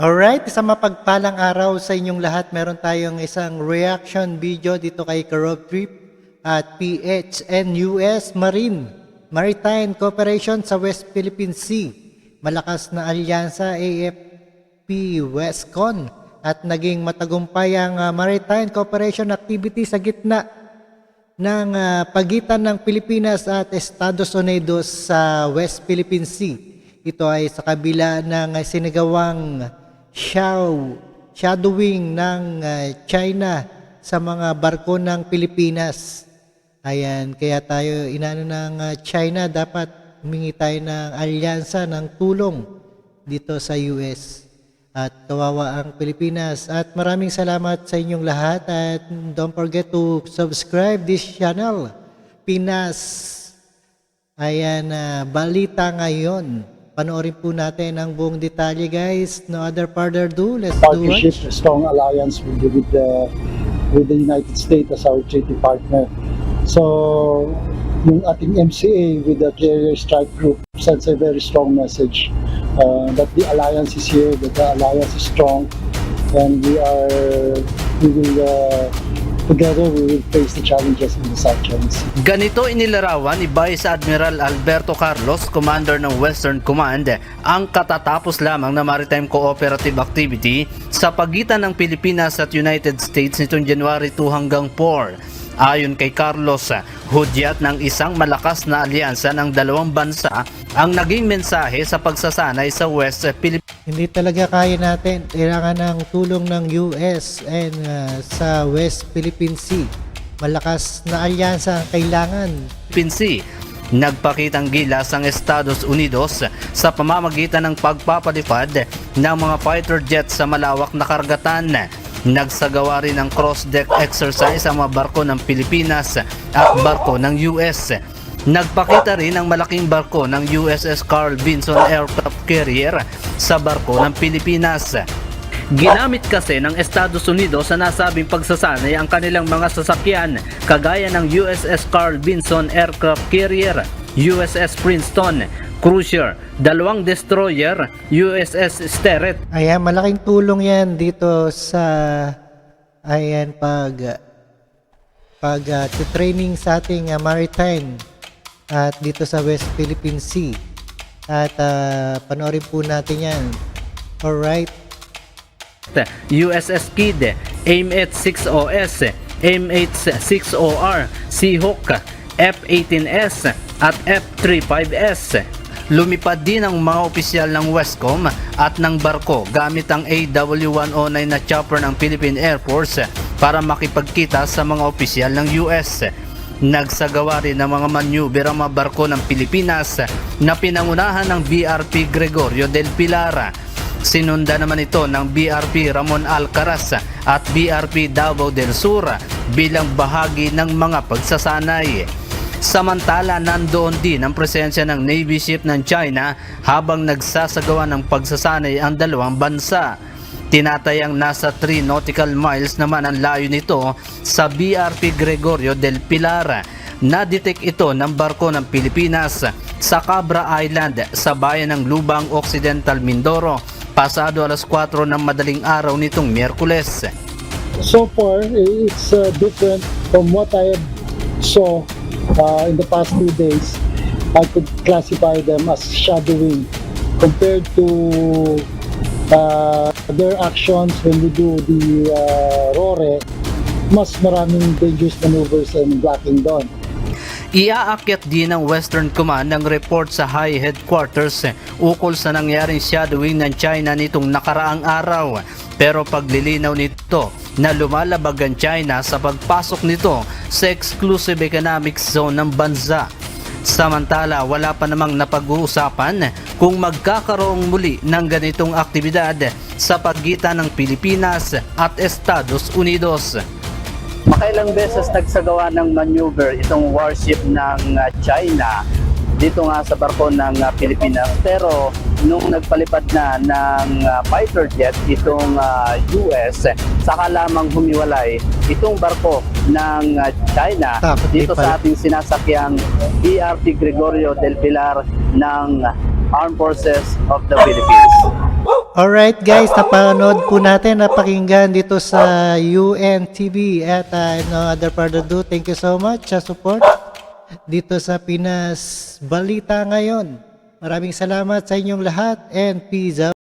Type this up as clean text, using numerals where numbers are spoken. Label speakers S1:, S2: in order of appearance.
S1: Alright, isang mapagpalang araw sa inyong lahat. Meron tayong isang reaction video dito kay Karob Trip at PHNUS Maritime Cooperation sa West Philippine Sea. Malakas na alyansa AFP Westcon at naging matagumpay ang maritime cooperation activity sa gitna ng pagitan ng Pilipinas at Estados Unidos sa West Philippine Sea. Ito ay sa kabila ng sinigawang shadowing ng China sa mga barko ng Pilipinas. Ayan, kaya tayo inano ng China, dapat humingi tayo ng alyansa ng tulong dito sa US. At kawawa ang Pilipinas. At maraming salamat sa inyong lahat. At don't forget to subscribe this channel, Pinas. Ayan, balita ngayon. Panoorin po natin ang buong detalye, guys. No other further ado, let's do it.
S2: A strong alliance with the United States as our treaty partner. So, yung ating MCA with the Carrier Strike Group sends a very strong message that the alliance is here, that the alliance is strong, and together we will face the challenges in the South China Sea.
S3: Ganito inilarawan ni Vice Admiral Alberto Carlos, Commander ng Western Command, ang katatapos lamang na maritime cooperative activity sa pagitan ng Pilipinas at United States nitong January 2 hanggang 4. Ayon kay Carlos, hudyat ng isang malakas na alyansa ng dalawang bansa ang naging mensahe sa pagsasanay sa West Philippines.
S1: Hindi talaga kaya natin. Kailangan ng tulong ng US and sa West Philippine Sea. Malakas na alyansa ang kailangan.
S3: Sea. Nagpakitang gilas ang Estados Unidos sa pamamagitan ng pagpapalipad ng mga fighter jets sa malawak na karagatan. Nagsagawa rin ng cross-deck exercise ang mga barko ng Pilipinas at barko ng US. Nagpakita rin ang malaking barko ng USS Carl Vinson Aircraft Carrier sa barko ng Pilipinas. Ginamit kasi ng Estados Unidos sa nasabing pagsasanay ang kanilang mga sasakyan kagaya ng USS Carl Vinson Aircraft Carrier, USS Princeton, cruiser, dalawang destroyer, USS Sterret.
S1: Ayan, malaking tulong yan dito sa training sa ating maritime at dito sa West Philippine Sea. At panoorin po natin yan. Alright.
S3: USS Kidd, AIM-860S, AIM-860R, Seahawk, F-18S at F-35S. Lumipad din ang mga opisyal ng Westcom at ng barko gamit ang AW-109 na chopper ng Philippine Air Force para makipagkita sa mga opisyal ng US. Nagsagawa rin ng mga maneuver ang mga barko ng Pilipinas na pinangunahan ng BRP Gregorio del Pilar. Sinunda naman ito ng BRP Ramon Alcaraz at BRP Davao del Sur bilang bahagi ng mga pagsasanay. Samantala, nandoon din ang presensya ng Navy ship ng China habang nagsasagawa ng pagsasanay ang dalawang bansa. Tinatayang nasa 3 nautical miles naman ang layo nito sa BRP Gregorio del Pilar. Na-detect ito ng barko ng Pilipinas sa Cabra Island sa bayan ng Lubang Occidental, Mindoro, pasado alas 4 ng madaling araw nitong Miyerkules.
S2: So far, it's different from what I saw in the past 2 days. I could classify them as shadowing compared to their actions when we do the RORE. Mas maraming dangerous maneuvers and blocking doon.
S3: Iaakyat din ng Western Command ang report sa High Headquarters ukol sa nangyaring shadowing ng China nitong nakaraang araw. Pero paglilinaw nito na lumalabag ang China sa pagpasok nito sa exclusive economic zone ng bansa. Samantala, wala pa namang napag-uusapan kung magkakaroong muli ng ganitong aktibidad sa pagitan ng Pilipinas at Estados Unidos. Makailang beses nagsagawa ng maneuver itong warship ng China dito nga sa barko ng Pilipinas, pero nung nagpalipad na ng fighter jet itong US, saka lamang humiwalay itong barko ng China dito sa ating sinasakyang BRP Gregorio del Pilar ng Armed Forces of the Philippines.
S1: Alright guys, napanood po natin, napakinggan dito sa UNTV at no other further ado, thank you so much sa support dito sa Pinas Balita Ngayon. Maraming salamat sa inyong lahat and peace out.